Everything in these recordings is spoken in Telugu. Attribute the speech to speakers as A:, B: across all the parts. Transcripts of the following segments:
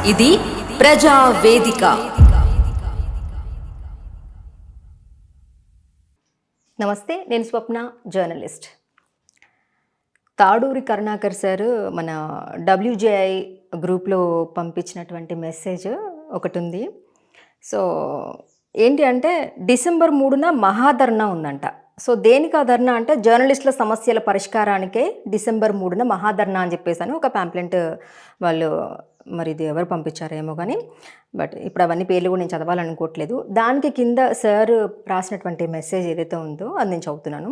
A: ఇది ప్రజా వేదిక.
B: నమస్తే, నేను స్వప్న, జర్నలిస్ట్. తాడూరి కరుణాకర్ సార్ మన WJI గ్రూప్లో పంపించినటువంటి మెసేజ్ ఒకటి ఉంది. సో ఏంటి అంటే డిసెంబర్ 3న మహాధర్నా ఉందంట. సో దేనికి ఆ ధర్నా అంటే జర్నలిస్టుల సమస్యల పరిష్కారానికే డిసెంబర్ 3న మహాధర్నా అని చెప్పేసి ఒక ప్యాంప్లెంట్ వాళ్ళు, మరి ఇది ఎవరు పంపించారేమో కానీ, బట్ ఇప్పుడు అవన్నీ పేర్లు కూడా నేను చదవాలనుకోవట్లేదు. దానికి కింద సార్ రాసినటువంటి మెసేజ్ ఏదైతే ఉందో అది నేను చదువుతున్నాను.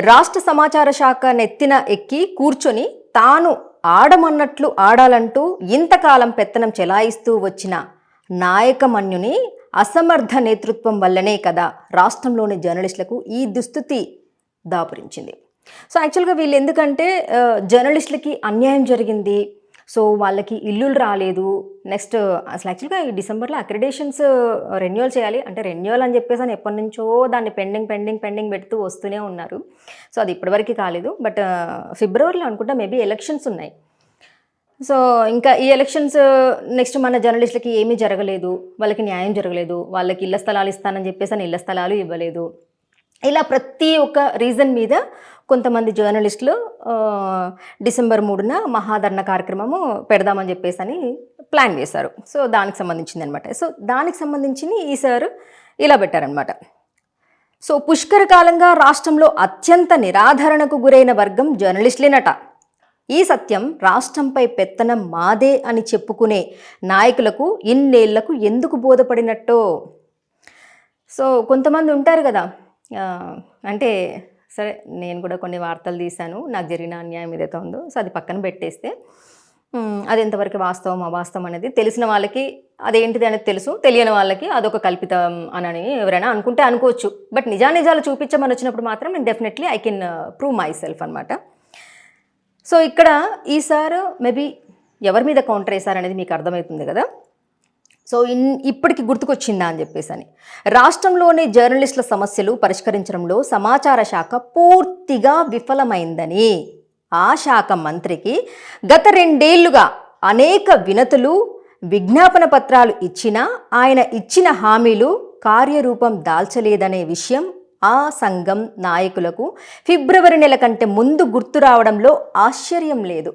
B: రాష్ట్ర సమాచార శాఖ నెత్తిన ఎక్కి కూర్చొని తాను ఆడమన్నట్లు ఆడాలంటూ ఇంతకాలం పెత్తనం చెలాయిస్తూ వచ్చిన నాయకమన్యుని అసమర్థ నేతృత్వం వల్లనే కదా రాష్ట్రంలోని జర్నలిస్టులకు ఈ దుస్థితి దాపురించింది. సో యాక్చువల్గా వీళ్ళు ఎందుకంటే జర్నలిస్టులకి అన్యాయం జరిగింది, సో వాళ్ళకి ఇల్లులు రాలేదు. నెక్స్ట్ అసలు యాక్చువల్గా ఈ డిసెంబర్లో అక్రిడేషన్స్ రెన్యువల్ చేయాలి అంటే రెన్యువల్ అని చెప్పేసి అని ఎప్పటి నుంచో దాన్ని పెండింగ్ పెడుతూ వస్తూనే ఉన్నారు. సో అది ఇప్పటివరకు కాలేదు. బట్ ఫిబ్రవరిలో అనుకుంటా మేబీ ఎలక్షన్స్ ఉన్నాయి. సో ఇంకా ఈ ఎలక్షన్స్ నెక్స్ట్ మన జర్నలిస్టులకి ఏమీ జరగలేదు, వాళ్ళకి న్యాయం జరగలేదు, వాళ్ళకి ఇళ్ల స్థలాలు ఇస్తానని చెప్పేసి అని ఇళ్ల స్థలాలు ఇవ్వలేదు. ఇలా ప్రతి ఒక్క రీజన్ మీద కొంతమంది జర్నలిస్టులు డిసెంబర్ 3న మహాధర్నా కార్యక్రమము పెడదామని చెప్పేసి అని ప్లాన్ చేశారు. సో దానికి సంబంధించింది అనమాట. సో దానికి సంబంధించి ఈ సార్ ఇలా పెట్టారనమాట. సో పుష్కర కాలంగా రాష్ట్రంలో అత్యంత నిరాధరణకు గురైన వర్గం జర్నలిస్టులేనట. ఈ సత్యం రాష్ట్రంపై పెత్తనం మాదే అని చెప్పుకునే నాయకులకు ఇన్నేళ్లకు ఎందుకు బోధపడినట్టో. సో కొంతమంది ఉంటారు కదా, అంటే సరే నేను కూడా కొన్ని వార్తలు తీశాను, నాకు జరిగిన అన్యాయం ఏదైతే ఉందో సో అది పక్కన పెట్టేస్తే అది ఎంతవరకు వాస్తవం అవాస్తవం అనేది తెలిసిన వాళ్ళకి అదేంటిది అనేది తెలుసు, తెలియని వాళ్ళకి అదొక కల్పితం అని ఎవరైనా అనుకుంటే అనుకోవచ్చు. బట్ నిజాలు చూపించమని వచ్చినప్పుడు మాత్రం నేను definitely I can prove my self అనమాట. సో ఇక్కడ ఈసారి మేబీ ఎవరి మీద కౌంటర్ వేశారనేది మీకు అర్థమవుతుంది కదా. సో ఇప్పటికి గుర్తుకొచ్చిందా అని చెప్పేసి అని రాష్ట్రంలోని జర్నలిస్టుల సమస్యలు పరిష్కరించడంలో సమాచార శాఖ పూర్తిగా విఫలమైందని ఆ శాఖ మంత్రికి గత 2 ఏళ్లుగా అనేక వినతులు విజ్ఞాపన పత్రాలు ఇచ్చినా ఆయన ఇచ్చిన హామీలు కార్యరూపం దాల్చలేదనే విషయం ఆ సంఘం నాయకులకు ఫిబ్రవరి నెల కంటే ముందు గుర్తు రావడంలో ఆశ్చర్యం లేదు.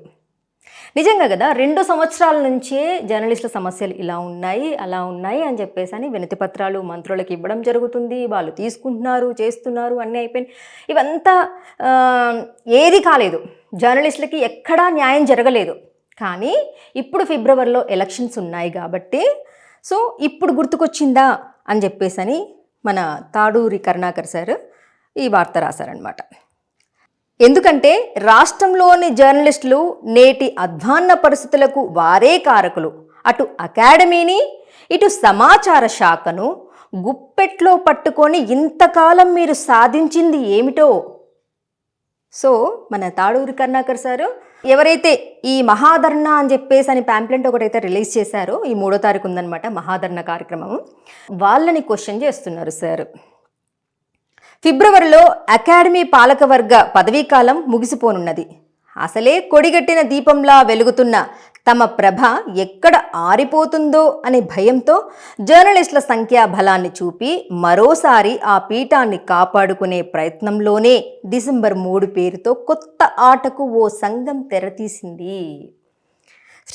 B: నిజంగా కదా, 2 సంవత్సరాల నుంచే జర్నలిస్టుల సమస్యలు ఇలా ఉన్నాయి అలా ఉన్నాయి అని చెప్పేసి అని వినతి పత్రాలు మంత్రులకు ఇవ్వడం జరుగుతుంది, వాళ్ళు తీసుకుంటున్నారు చేస్తున్నారు అన్నీ అయిపోయినాయి. ఇవంతా ఏది కాలేదు, జర్నలిస్టులకి ఎక్కడా న్యాయం జరగలేదు. కానీ ఇప్పుడు ఫిబ్రవరిలో ఎలక్షన్స్ ఉన్నాయి కాబట్టి సో ఇప్పుడు గుర్తుకొచ్చిందా అని చెప్పేసి అని మన తాడూరి కరుణాకర్ సార్ ఈ వార్త రాశారనమాట. ఎందుకంటే రాష్ట్రంలోని జర్నలిస్టులు నేటి అధ్వాన్న పరిస్థితులకు వారే కారకులు. అటు అకాడమీని ఇటు సమాచార శాఖను గుప్పెట్లో పట్టుకొని ఇంతకాలం మీరు సాధించింది ఏమిటో. సో మన తాడూరి కరుణాకర్ సారు ఎవరైతే ఈ మహాధర్నా అని చెప్పేసి అని ప్యాంప్లెంట్ ఒకటైతే రిలీజ్ చేశారో, ఈ 3వ తారీఖు ఉందన్నమాట మహాధర్నా కార్యక్రమం, వాళ్ళని క్వశ్చన్ చేస్తున్నారు సార్. ఫిబ్రవరిలో అకాడమీ పాలకవర్గ పదవీకాలం ముగిసిపోనున్నది. అసలే కొడిగట్టిన దీపంలా వెలుగుతున్న తమ ప్రభ ఎక్కడ ఆరిపోతుందో అనే భయంతో జర్నలిస్టుల సంఖ్యాబలాన్ని చూపి మరోసారి ఆ పీఠాన్ని కాపాడుకునే ప్రయత్నంలోనే డిసెంబర్ 3 పేరుతో కొత్త ఆటకు ఓ సంఘం తెరతీసింది.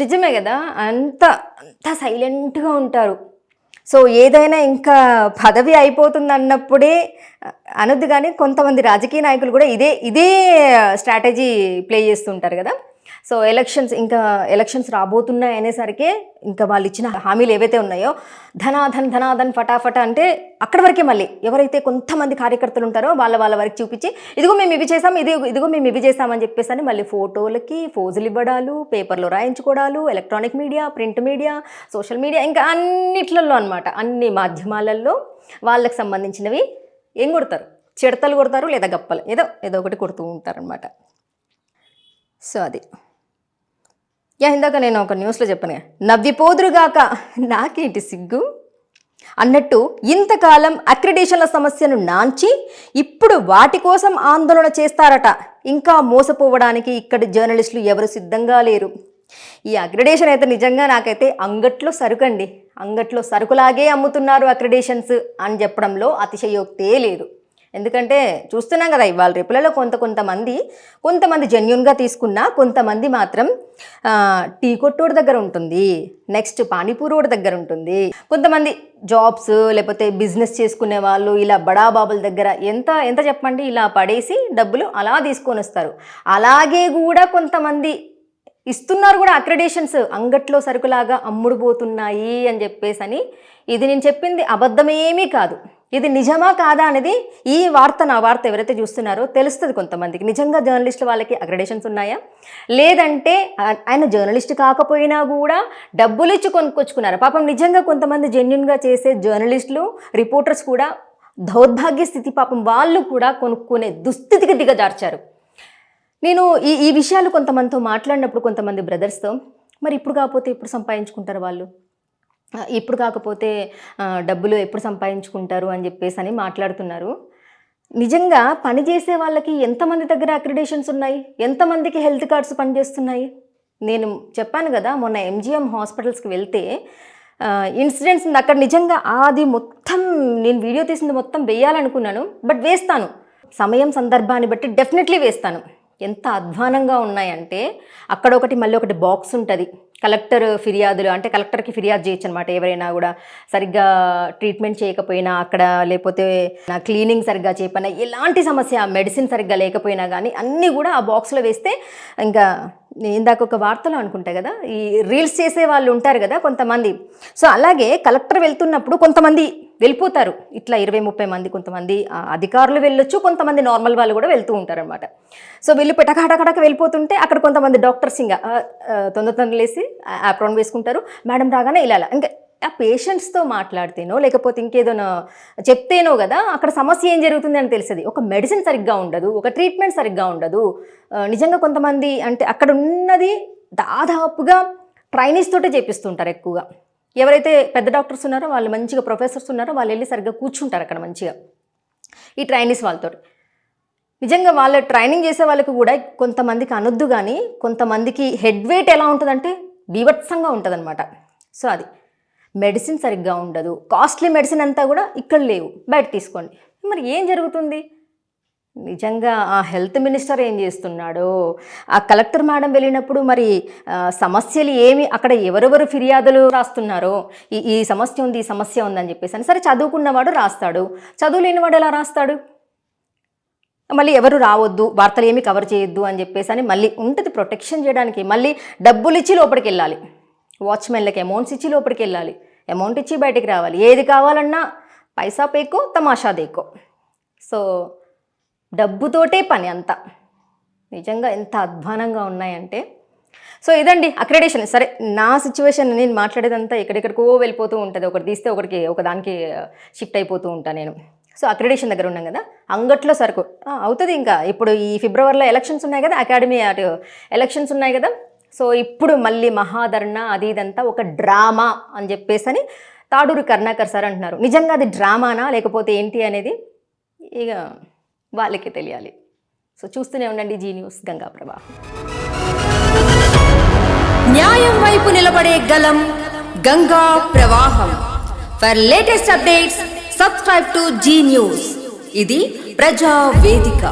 B: నిజమే కదా, అంత సైలెంట్గా ఉంటారు. సో ఏదైనా ఇంకా పదవి అయిపోతుంది అన్నప్పుడే అనొద్దు, కానీ కొంతమంది రాజకీయ నాయకులు కూడా ఇదే స్ట్రాటజీ ప్లే చేస్తుంటారు కదా. సో ఎలక్షన్స్ రాబోతున్నాయి అనేసరికి ఇంకా వాళ్ళు ఇచ్చిన హామీలు ఏవైతే ఉన్నాయో ధనాధన్ ఫటాఫట అంటే అక్కడి వరకే మళ్ళీ ఎవరైతే కొంతమంది కార్యకర్తలు ఉంటారో వాళ్ళ వరకు చూపించి ఇదిగో మేము ఇవి చేసాం, ఇదిగో మేము ఇవి చేసామని చెప్పేసి అని మళ్ళీ ఫోటోలకి ఫోజులు ఇవ్వడాలు, పేపర్లో రాయించుకోవడాలు, electronic media, print media, social media, ఇంకా అన్నిట్లలో అనమాట, అన్ని మాధ్యమాలలో వాళ్ళకి సంబంధించినవి ఏం కొడతారు, చిడతలు కొడతారు లేదా గప్పలు ఏదో ఒకటి కొడుతూ ఉంటారనమాట. సో అది ఇందాక నేను ఒక న్యూస్లో చెప్పాను, నవ్విపోదురుగాక నాకేంటి సిగ్గు అన్నట్టు ఇంతకాలం అక్రిడేషన్ల సమస్యను నాంచి ఇప్పుడు వాటి కోసం ఆందోళన చేస్తారట. ఇంకా మోసపోవడానికి ఇక్కడి జర్నలిస్టులు ఎవరు సిద్ధంగా లేరు. ఈ అక్రిడేషన్ అయితే నిజంగా నాకైతే అంగట్లో సరుకండి. అంగట్లో సరుకులాగే అమ్ముతున్నారు అక్రిడేషన్స్ అని చెప్పడంలో అతిశయోక్తే లేదు. ఎందుకంటే చూస్తున్నాం కదా ఇవాళ రేపులలో కొంతమంది జెన్యున్గా తీసుకున్నా, కొంతమంది మాత్రం టీ కొట్టోడి దగ్గర ఉంటుంది, నెక్స్ట్ పానీపూరోడి దగ్గర ఉంటుంది, కొంతమంది జాబ్స్ లేకపోతే బిజినెస్ చేసుకునే వాళ్ళు ఇలా బడాబాబుల దగ్గర ఎంత చెప్పండి ఇలా పడేసి డబ్బులు అలా తీసుకొని వస్తారు. అలాగే కూడా కొంతమంది ఇస్తున్నారు కూడా అక్రిడేషన్స్ అంగట్లో సరుకులాగా అమ్ముడుపోతున్నాయి అని చెప్పేసి. ఇది నేను చెప్పింది అబద్ధమేమీ కాదు. ఇది నిజమా కాదా అనేది నా వార్త ఎవరైతే చూస్తున్నారో తెలుస్తుంది కొంతమందికి. నిజంగా జర్నలిస్టులు వాళ్ళకి అక్రిడేషన్స్ ఉన్నాయా, లేదంటే ఆయన జర్నలిస్ట్ కాకపోయినా కూడా డబ్బులు ఇచ్చి కొనుక్కొచ్చుకున్నారు. పాపం నిజంగా కొంతమంది జెన్యున్గా చేసే జర్నలిస్టులు, రిపోర్టర్స్ కూడా దౌర్భాగ్య స్థితి, పాపం వాళ్ళు కూడా కొనుక్కునే దుస్థితికి దిగజార్చారు. నేను ఈ విషయాలు కొంతమందితో మాట్లాడినప్పుడు, కొంతమంది బ్రదర్స్తో, మరి ఇప్పుడు కాకపోతే ఎప్పుడు సంపాదించుకుంటారు వాళ్ళు, ఇప్పుడు కాకపోతే డబ్బులు ఎప్పుడు సంపాదించుకుంటారు అని చెప్పేసి మాట్లాడుతున్నారు. నిజంగా పనిచేసే వాళ్ళకి ఎంతమంది దగ్గర అక్రిడేషన్స్ ఉన్నాయి, ఎంతమందికి హెల్త్ కార్డ్స్ పనిచేస్తున్నాయి? నేను చెప్పాను కదా, మొన్న MGM హాస్పిటల్స్కి వెళ్తే ఇన్సిడెంట్స్ ఉంది అక్కడ. నిజంగా అది మొత్తం నేను వీడియో తీసింది మొత్తం వేయాలనుకున్నాను, బట్ వేస్తాను, సమయం సందర్భాన్ని బట్టి డెఫినెట్లీ వేస్తాను. ఎంత అధ్వానంగా ఉన్నాయంటే అక్కడ ఒకటి మళ్ళీ ఒకటి బాక్స్ ఉంటుంది, కలెక్టర్ ఫిర్యాదులు, అంటే కలెక్టర్కి ఫిర్యాదు చేయొచ్చు అనమాట. ఎవరైనా కూడా సరిగ్గా ట్రీట్మెంట్ చేయకపోయినా అక్కడ, లేకపోతే క్లీనింగ్ సరిగ్గా చేయకపోయినా, ఎలాంటి సమస్య, మెడిసిన్ సరిగ్గా లేకపోయినా కానీ అన్నీ కూడా ఆ బాక్స్లో వేస్తే, ఇంకా ఇందాక ఒక వార్తలో అనుకుంటా కదా, ఈ రీల్స్ చేసే వాళ్ళు ఉంటారు కదా కొంతమంది, సో అలాగే కలెక్టర్ వెళ్తున్నప్పుడు కొంతమంది వెళ్ళిపోతారు, ఇట్లా 20-30 మంది, కొంతమంది అధికారులు వెళ్ళొచ్చు, కొంతమంది నార్మల్ వాళ్ళు కూడా వెళ్తూ ఉంటారనమాట. సో వీళ్ళు పెటకాటకటక వెళ్ళిపోతుంటే అక్కడ కొంతమంది డాక్టర్స్ ఇంకా తొందరలేసి యాప్రాన్ వేసుకుంటారు, మేడం రాగానే ఇలా ఇంకా ఆ పేషెంట్స్తో మాట్లాడితేనో లేకపోతే ఇంకేదోనో చెప్తేనో కదా అక్కడ సమస్య ఏం జరుగుతుంది అని తెలిసేది. ఒక మెడిసిన్ సరిగ్గా ఉండదు, ఒక ట్రీట్మెంట్ సరిగ్గా ఉండదు. నిజంగా కొంతమంది అంటే అక్కడ ఉన్నది దాదాపుగా ట్రైనీస్ తోటే చేపిస్తుంటారు ఎక్కువగా. ఎవరైతే పెద్ద డాక్టర్స్ ఉన్నారో వాళ్ళు, మంచిగా ప్రొఫెసర్స్ ఉన్నారో వాళ్ళు వెళ్ళి సరిగ్గా కూర్చుంటారు అక్కడ మంచిగా ఈ ట్రైనీస్ వాళ్ళతో. నిజంగా వాళ్ళ ట్రైనింగ్ చేసే వాళ్ళకి కూడా కొంతమందికి అనొద్దు, కానీ కొంతమందికి హెడ్ వెయిట్ ఎలా ఉంటుందంటే బీభత్సంగా ఉంటుంది అనమాట. సో అది మెడిసిన్ సరిగ్గా ఉండదు, కాస్ట్లీ మెడిసిన్ అంతా కూడా ఇక్కడ లేవు, బయట తీసుకోండి. మరి ఏం జరుగుతుంది? నిజంగా ఆ హెల్త్ మినిస్టర్ ఏం చేస్తున్నాడో, ఆ కలెక్టర్ మేడం వెళ్ళినప్పుడు మరి సమస్యలు ఏమి, అక్కడ ఎవరెవరు ఫిర్యాదులు రాస్తున్నారో, ఈ సమస్య ఉంది, ఈ సమస్య ఉందని చెప్పేసి సరే చదువుకున్నవాడు రాస్తాడు, చదువు లేనివాడు ఎలా రాస్తాడు? మళ్ళీ ఎవరు రావద్దు, వార్తలు ఏమి కవర్ చేయొద్దు అని చెప్పేసి మళ్ళీ ఉంటుంది ప్రొటెక్షన్ చేయడానికి. మళ్ళీ డబ్బులు ఇచ్చి లోపలికి వెళ్ళాలి, వాచ్మెన్లకి అమౌంట్స్ ఇచ్చి లోపలికి వెళ్ళాలి, అమౌంట్ ఇచ్చి బయటికి రావాలి. ఏది కావాలన్నా పైసా పేకో తమాషా దేకో. సో డబ్బుతోటే పని అంతా. నిజంగా ఎంత అధ్వానంగా ఉన్నాయంటే. సో ఇదండి అక్రెడిటేషన్. సరే నా సిచ్యువేషన్, నేను మాట్లాడేదంతా ఎక్కడెక్కడికో వెళ్ళిపోతూ ఉంటుంది, ఒకటి తీస్తే ఒకదానికి షిఫ్ట్ అయిపోతూ ఉంటాను నేను. సో అక్రెడిటేషన్ దగ్గర ఉన్నాం కదా, అంగట్లో సరుకు అవుతుంది. ఇంకా ఇప్పుడు ఈ ఫిబ్రవరిలో ఎలక్షన్స్ ఉన్నాయి కదా, అకాడమీ అటు ఎలక్షన్స్ ఉన్నాయి కదా. సో ఇప్పుడు మళ్ళీ మహాధరణ అది ఇదంతా ఒక డ్రామా అని చెప్పేసి తాడూరి కరుణాకర్ సార్ అంటున్నారు. నిజంగా అది డ్రామానా లేకపోతే ఏంటి అనేది ఇక వాళ్ళకి తెలియాలి. సో చూస్తూనే ఉండండి జీ న్యూస్ గంగా ప్రవాహం.
A: న్యాయం వైపు నిలబడే గలం గంగా ప్రవాహం. For latest updates subscribe to Zee News. ఇది ప్రజా వేదిక.